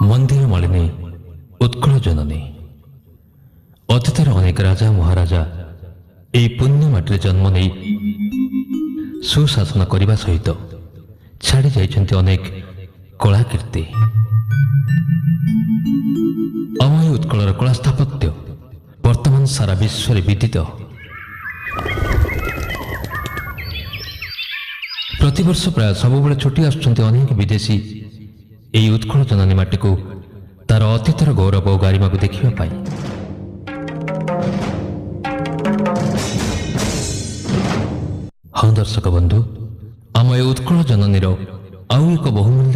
मंदिर मालिनी उत्कल जननी अतीतर अनेक राजा महाराजा यह पुण्य माटी जन्म नहीं सुशासन करने सहित छाड़ी जाइछन्ति अनेक कलाकीर्ति। आम ए उत्कलर कला स्थापत्य वर्तमान सारा विश्व विदित। प्रतिवर्ष प्राय सबुबले छुट्टी आसुछन्ति अनेक विदेशी यही उत्कल जननी माटी को तार अतीतर गौरव और गारिमा को देखिबा पाई। हाँ दर्शक बंधु, आम ए उत्कल जननी आउ एक बहुमूल्य